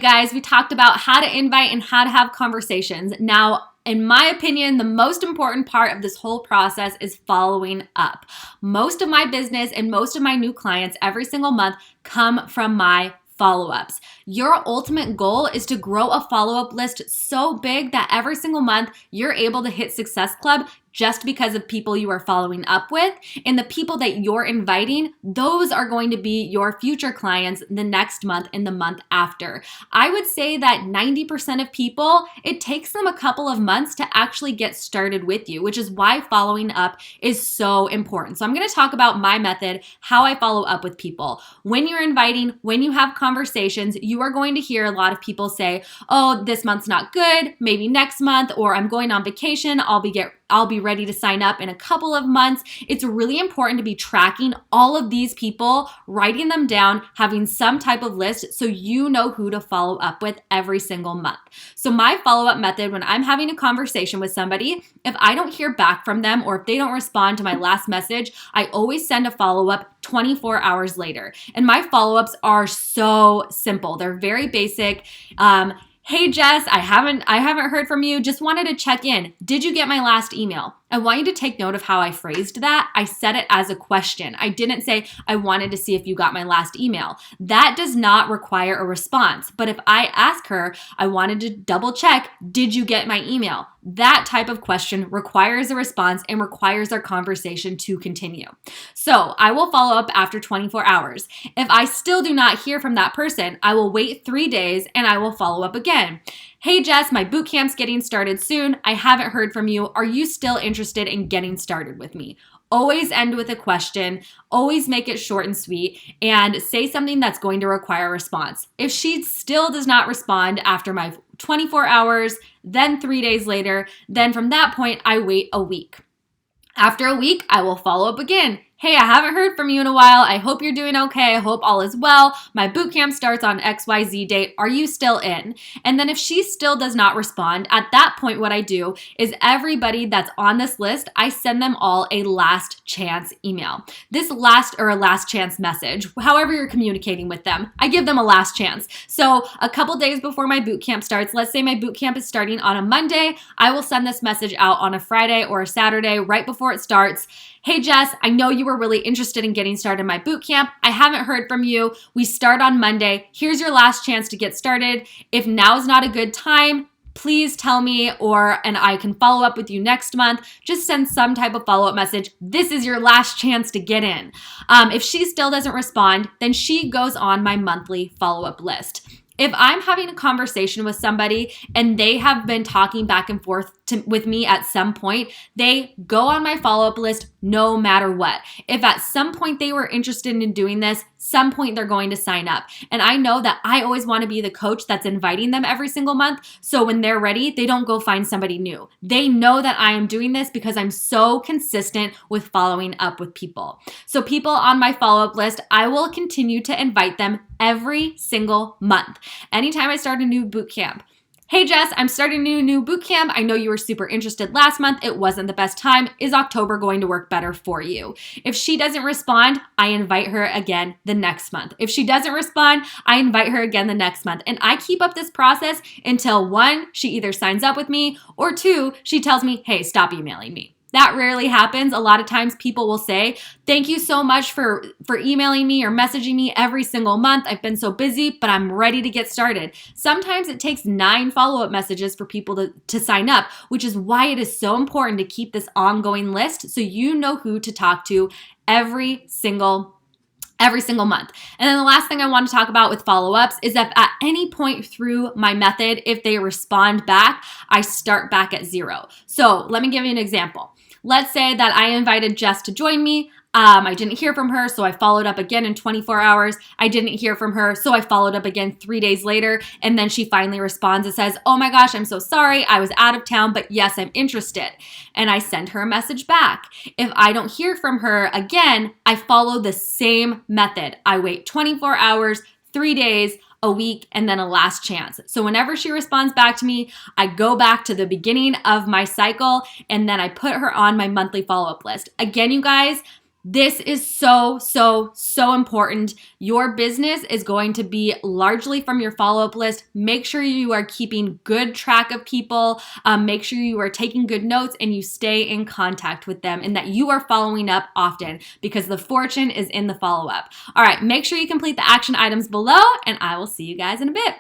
Guys, we talked about how to invite and how to have conversations. Now, in my opinion, the most important part of this whole process is following up. Most of my business and most of my new clients every single month come from my follow-ups. Your ultimate goal is to grow a follow-up list so big that every single month you're able to hit Success Club just because of people you are following up with. And the people that you're inviting, those are going to be your future clients the next month and the month after. I would say that 90% of people, it takes them a couple of months to actually get started with you, which is why following up is so important. So I'm going to talk about my method, how I follow up with people. When you're inviting, when you have conversations, you are going to hear a lot of people say, oh, this month's not good, maybe next month, or I'm going on vacation, I'll be ready to sign up in a couple of months. It's really important to be tracking all of these people, writing them down, having some type of list so you know who to follow up with every single month. So my follow-up method when I'm having a conversation with somebody, if I don't hear back from them or if they don't respond to my last message, I always send a follow-up 24 hours later. And my follow-ups are so simple. They're very basic. Hey Jess, I haven't heard from you. Just wanted to check in. Did you get my last email? I want you to take note of how I phrased that. I said it as a question. I didn't say, I wanted to see if you got my last email. That does not require a response. But if I ask her, I wanted to double check, did you get my email? That type of question requires a response and requires our conversation to continue. So I will follow up after 24 hours. If I still do not hear from that person, I will wait 3 days and I will follow up again. Hey Jess, my boot camp's getting started soon. I haven't heard from you. Are you still interested in getting started with me? Always end with a question, always make it short and sweet, and say something that's going to require a response. If she still does not respond after my 24 hours, then 3 days later, then from that point, I wait a week. After a week, I will follow up again. Hey, I haven't heard from you in a while. I hope you're doing okay. I hope all is well. My boot camp starts on XYZ date. Are you still in? And then if she still does not respond, at that point, what I do is everybody that's on this list, I send them all a last chance email. This last chance message, however you're communicating with them, I give them a last chance. So a couple days before my boot camp starts, let's say my boot camp is starting on a Monday, I will send this message out on a Friday or a Saturday right before it starts. Hey Jess, I know you were really interested in getting started in my boot camp. I haven't heard from you. We start on Monday. Here's your last chance to get started. If now is not a good time, please tell me and I can follow up with you next month. Just send some type of follow-up message. This is your last chance to get in. If she still doesn't respond, then she goes on my monthly follow-up list. If I'm having a conversation with somebody and they have been talking back and forth with me at some point, they go on my follow-up list no matter what. If at some point they were interested in doing this, some point they're going to sign up. And I know that I always want to be the coach that's inviting them every single month. So when they're ready, they don't go find somebody new. They know that I am doing this because I'm so consistent with following up with people. So people on my follow-up list, I will continue to invite them every single month. Anytime I start a new boot camp. Hey Jess, I'm starting a new boot camp. I know you were super interested last month. It wasn't the best time. Is October going to work better for you? If she doesn't respond, I invite her again the next month. If she doesn't respond, I invite her again the next month. And I keep up this process until 1, she either signs up with me, or 2, she tells me, hey, stop emailing me. That rarely happens. A lot of times people will say, thank you so much for emailing me or messaging me every single month. I've been so busy, but I'm ready to get started. Sometimes it takes 9 follow-up messages for people to sign up, which is why it is so important to keep this ongoing list so you know who to talk to every single month. And then the last thing I want to talk about with follow-ups is that at any point through my method, if they respond back, I start back at 0. So let me give you an example. Let's say that I invited Jess to join me. I didn't hear from her, so I followed up again in 24 hours. I didn't hear from her, so I followed up again 3 days later, and then she finally responds and says, oh my gosh, I'm so sorry. I was out of town, but yes, I'm interested. And I send her a message back. If I don't hear from her again, I follow the same method. I wait 24 hours, 3 days, a week, and then a last chance. So whenever she responds back to me, I go back to the beginning of my cycle, and then I put her on my monthly follow-up list. Again, you guys, This is so, so, so important. Your business is going to be largely from your follow-up list. Make sure you are keeping good track of people. Make sure you are taking good notes and you stay in contact with them and that you are following up often because the fortune is in the follow-up. All right, make sure you complete the action items below and I will see you guys in a bit.